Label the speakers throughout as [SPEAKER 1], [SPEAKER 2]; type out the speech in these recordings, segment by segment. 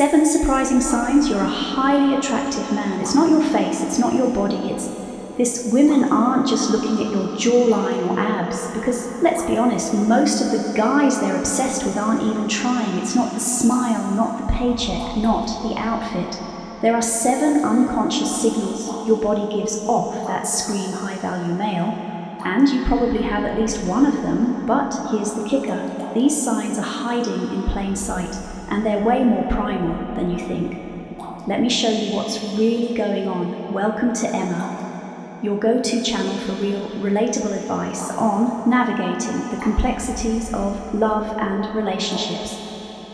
[SPEAKER 1] 7 surprising signs you're a highly attractive man. It's not your face, it's not your body, it's this. Women aren't just looking at your jawline or abs, because let's be honest, most of the guys they're obsessed with aren't even trying. It's not the smile, not the paycheck, not the outfit. There are 7 unconscious signals your body gives off that scream high value male, and you probably have at least one of them, but here's the kicker. These signs are hiding in plain sight, and they're way more primal than you think. Let me show you what's really going on. Welcome to Emma, your go-to channel for real, relatable advice on navigating the complexities of love and relationships.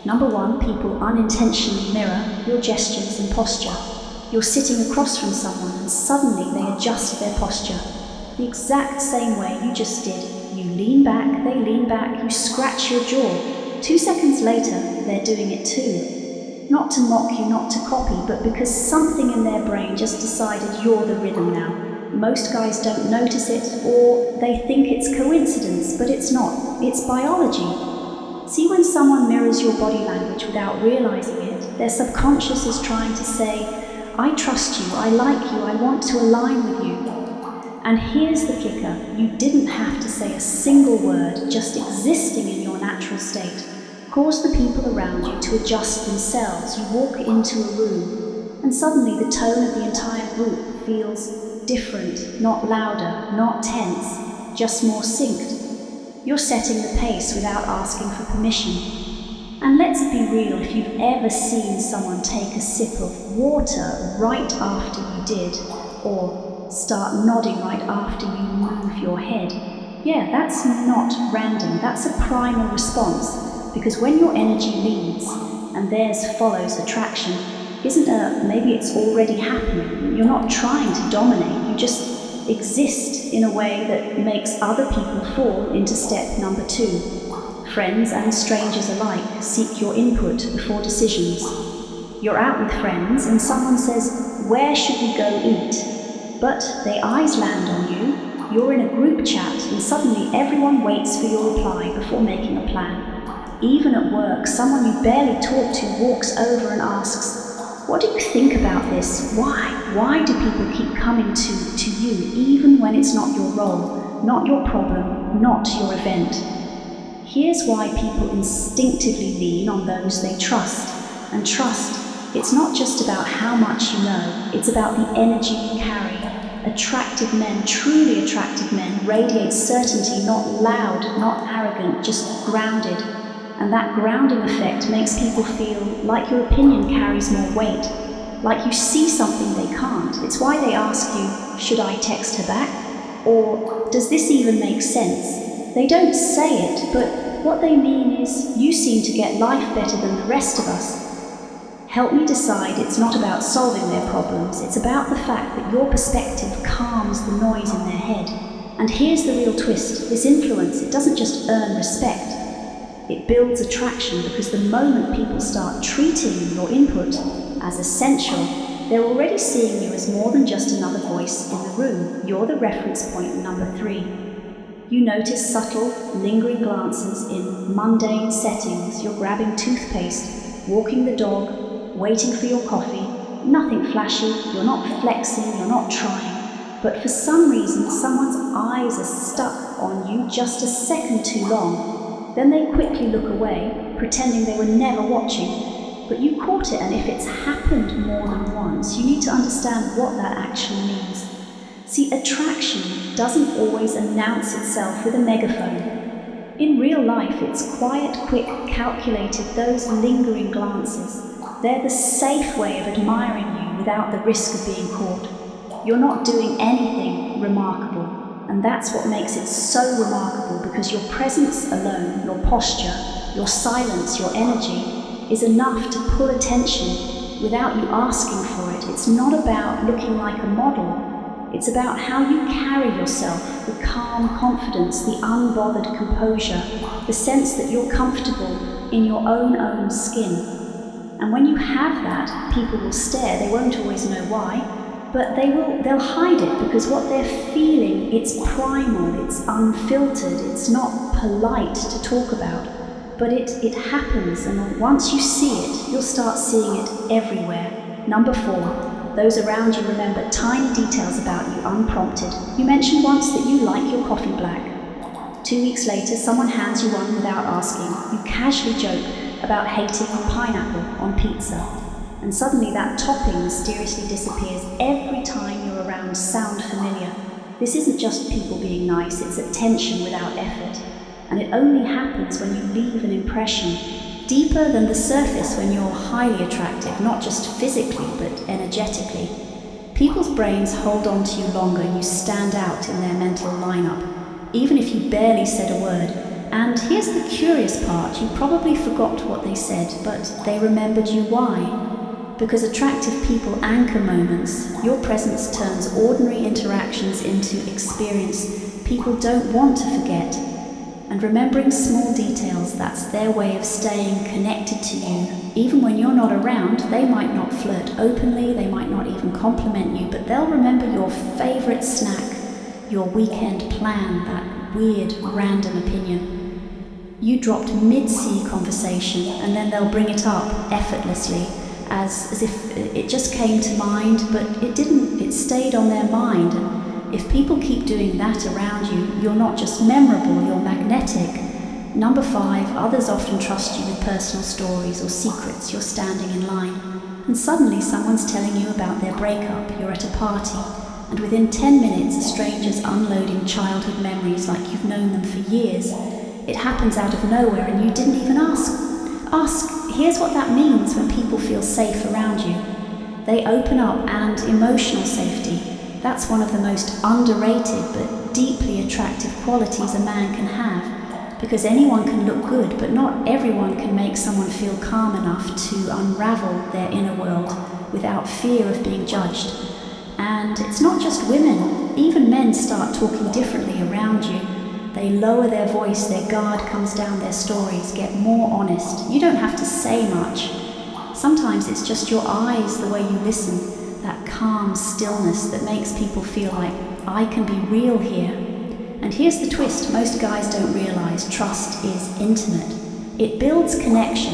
[SPEAKER 1] Number 1, people unintentionally mirror your gestures and posture. You're sitting across from someone and suddenly they adjust their posture the exact same way you just did. You lean back, they lean back, you scratch your jaw. 2 seconds later, they're doing it too. Not to mock you, not to copy, but because something in their brain just decided you're the rhythm now. Most guys don't notice it, or they think it's coincidence, but it's not. It's biology. See, when someone mirrors your body language without realizing it, their subconscious is trying to say, I trust you, I like you, I want to align with you. And here's the kicker, you didn't have to say a single word. Just existing in your natural state caused the people around you to adjust themselves. You walk into a room, and suddenly the tone of the entire group feels different, not louder, not tense, just more synced. You're setting the pace without asking for permission. And let's be real, if you've ever seen someone take a sip of water right after you did, or start nodding right after you move your head, yeah, that's not random, that's a primal response. Because when your energy leads and theirs follows attraction, maybe it's already happening. You're not trying to dominate, you just exist in a way that makes other people fall into step number 2. Friends and strangers alike seek your input before decisions. You're out with friends and someone says, where should we go eat? But their eyes land on you. You're in a group chat and suddenly everyone waits for your reply before making a plan. Even at work, someone you barely talk to walks over and asks, what do you think about this? Why? Why do people keep coming to you, even when it's not your role, not your problem, not your event? Here's why people instinctively lean on those they trust. And trust, it's not just about how much you know, it's about the energy you carry. Attractive men, truly attractive men, radiate certainty, not loud, not arrogant, just grounded. And that grounding effect makes people feel like your opinion carries more weight, like you see something they can't. It's why they ask you, should I text her back? Or does this even make sense? They don't say it, but what they mean is, you seem to get life better than the rest of us. Help me decide it's not about solving their problems, it's about the fact that your perspective calms the noise in their head. And here's the real twist, this influence, it doesn't just earn respect, it builds attraction, because the moment people start treating your input as essential, they're already seeing you as more than just another voice in the room. You're the reference point number 3. You notice subtle, lingering glances in mundane settings. You're grabbing toothpaste, walking the dog, waiting for your coffee. Nothing flashy, you're not flexing, you're not trying. But for some reason, someone's eyes are stuck on you just a second too long. Then they quickly look away, pretending they were never watching. But you caught it, and if it's happened more than once, you need to understand what that actually means. See, attraction doesn't always announce itself with a megaphone. In real life, it's quiet, quick, calculated, those lingering glances. They're the safe way of admiring you without the risk of being caught. You're not doing anything remarkable, and that's what makes it so remarkable, because your presence alone, your posture, your silence, your energy is enough to pull attention without you asking for it. It's not about looking like a model. It's about how you carry yourself, the calm confidence, the unbothered composure, the sense that you're comfortable in your own skin. And when you have that, people will stare. They won't always know why, but they'll hide it, because what they're feeling, it's primal, it's unfiltered, it's not polite to talk about. But it happens, and once you see it, you'll start seeing it everywhere. Number 4, those around you remember tiny details about you unprompted. You mentioned once that you like your coffee black. 2 weeks later, someone hands you one without asking. You casually joke about hating pineapple on pizza. And suddenly that topping mysteriously disappears every time you're around sound familiar. This isn't just people being nice, it's attention without effort. And it only happens when you leave an impression deeper than the surface when you're highly attractive, not just physically but energetically. People's brains hold on to you longer, you stand out in their mental lineup, even if you barely said a word. And here's the curious part, you probably forgot what they said, but they remembered you. Why? Because attractive people anchor moments. Your presence turns ordinary interactions into experience people don't want to forget. And remembering small details, that's their way of staying connected to you. Even when you're not around, they might not flirt openly, they might not even compliment you, but they'll remember your favorite snack, your weekend plan, that weird, random opinion. You dropped mid-sea conversation, and then they'll bring it up effortlessly, as if it just came to mind, but it didn't, it stayed on their mind. And if people keep doing that around you, you're not just memorable, you're magnetic. Number 5, others often trust you with personal stories or secrets. You're standing in line, and suddenly someone's telling you about their breakup. You're at a party, and within 10 minutes, a stranger's unloading childhood memories like you've known them for years. It happens out of nowhere, and you didn't even ask. Here's what that means when people feel safe around you. They open up, and emotional safety, that's one of the most underrated but deeply attractive qualities a man can have, because anyone can look good, but not everyone can make someone feel calm enough to unravel their inner world without fear of being judged. And it's not just women, even men start talking differently around you. They lower their voice, their guard comes down, their stories get more honest. You don't have to say much. Sometimes it's just your eyes, the way you listen, that calm stillness that makes people feel like, I can be real here. And here's the twist, most guys don't realize trust is intimate. It builds connection,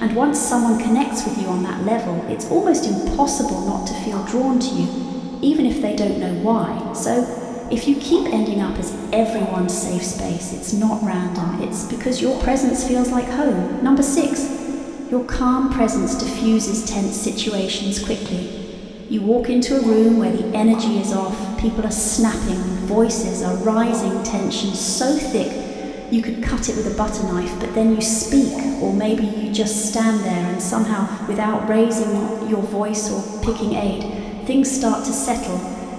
[SPEAKER 1] and once someone connects with you on that level, it's almost impossible not to feel drawn to you, even if they don't know why. So if you keep ending up as everyone's safe space, it's not random, it's because your presence feels like home. Number 6, your calm presence diffuses tense situations quickly. You walk into a room where the energy is off, people are snapping, voices are rising, tension so thick you could cut it with a butter knife, but then you speak, or maybe you just stand there and somehow, without raising your voice or picking aid, things start to settle.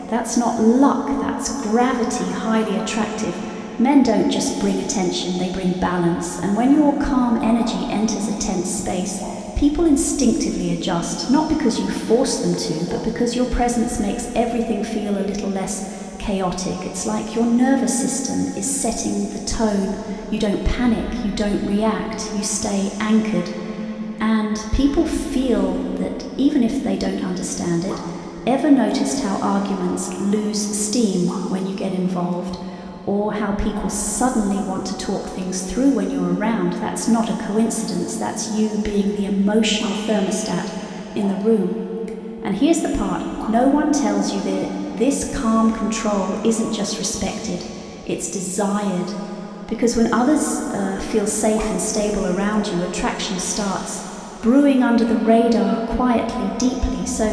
[SPEAKER 1] That's not luck, that's gravity, highly attractive. Men don't just bring attention, they bring balance. And when your calm energy enters a tense space, people instinctively adjust, not because you force them to, but because your presence makes everything feel a little less chaotic. It's like your nervous system is setting the tone. You don't panic, you don't react, you stay anchored. And people feel that even if they don't understand it, ever noticed how arguments lose steam when you get involved, or how people suddenly want to talk things through when you're around? That's not a coincidence, that's you being the emotional thermostat in the room. And here's the part, no one tells you that this calm control isn't just respected, it's desired. Because when others feel safe and stable around you, attraction starts brewing under the radar quietly, deeply. So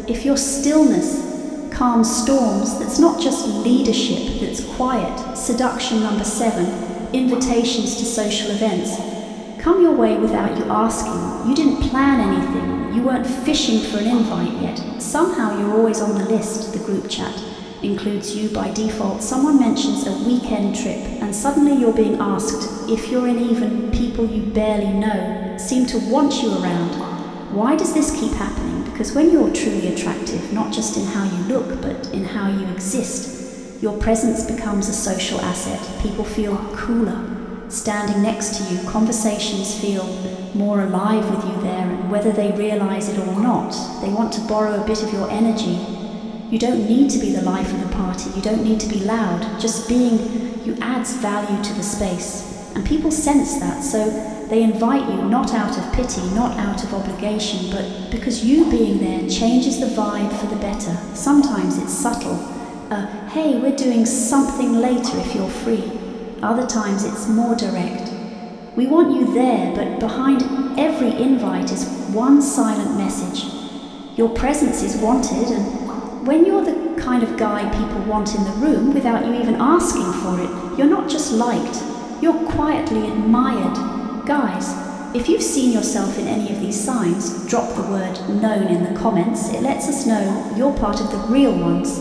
[SPEAKER 1] if your stillness calms storms, that's not just leadership that's quiet. Seduction number 7, invitations to social events come your way without you asking. You didn't plan anything, you weren't fishing for an invite yet. Somehow you're always on the list. The group chat includes you by default. Someone mentions a weekend trip and suddenly you're being asked if you're in. Even people you barely know seem to want you around. Why does this keep happening? Because when you're truly attractive, not just in how you look, but in how you exist, your presence becomes a social asset. People feel cooler standing next to you. Conversations feel more alive with you there, and whether they realize it or not, they want to borrow a bit of your energy. You don't need to be the life of the party, you don't need to be loud. Just being you adds value to the space, and people sense that. So they invite you not out of pity, not out of obligation, but because you being there changes the vibe for the better. Sometimes it's subtle. Hey, we're doing something later if you're free. Other times it's more direct. We want you there, but behind every invite is one silent message. Your presence is wanted, and when you're the kind of guy people want in the room without you even asking for it, you're not just liked, you're quietly admired. Guys, if you've seen yourself in any of these signs, drop the word known in the comments. It lets us know you're part of the real ones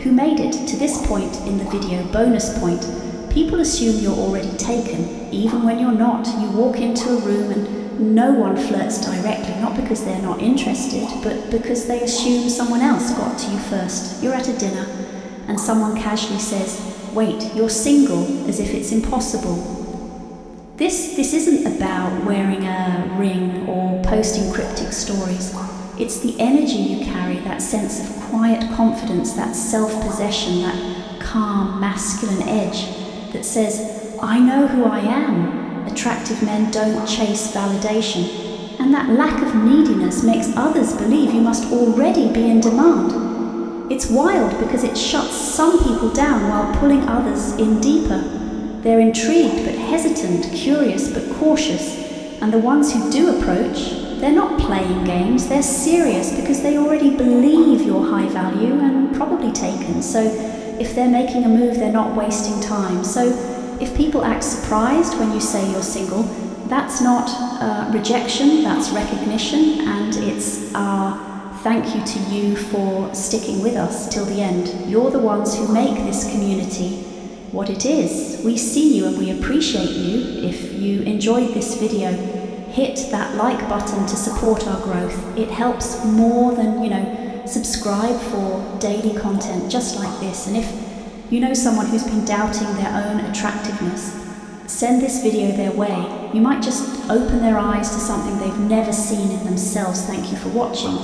[SPEAKER 1] who made it to this point in the video. Bonus point, people assume you're already taken, even when you're not. You walk into a room and no one flirts directly, not because they're not interested, but because they assume someone else got to you first. You're at a dinner and someone casually says, "Wait, you're single," as if it's impossible. This isn't about wearing a ring or posting cryptic stories. It's the energy you carry, that sense of quiet confidence, that self-possession, that calm, masculine edge that says, "I know who I am." Attractive men don't chase validation. And that lack of neediness makes others believe you must already be in demand. It's wild because it shuts some people down while pulling others in deeper. They're intrigued but hesitant, curious but cautious. And the ones who do approach, they're not playing games, they're serious because they already believe you're high value and probably taken. So if they're making a move, they're not wasting time. So if people act surprised when you say you're single, that's not rejection, that's recognition, and it's our thank you to you for sticking with us till the end. You're the ones who make this community what it is. We see you and we appreciate you. If you enjoyed this video, hit that like button to support our growth. It helps more than, subscribe for daily content just like this. And if you know someone who's been doubting their own attractiveness, send this video their way. You might just open their eyes to something they've never seen in themselves. Thank you for watching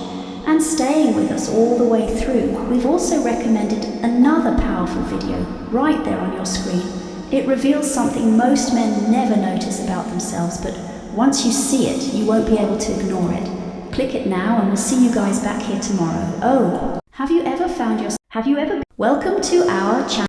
[SPEAKER 1] and staying with us all the way through. We've also recommended another powerful video right there on your screen. It reveals something most men never notice about themselves, but once you see it, you won't be able to ignore it. Click it now and we'll see you guys back here tomorrow. Oh, have you ever welcome to our channel.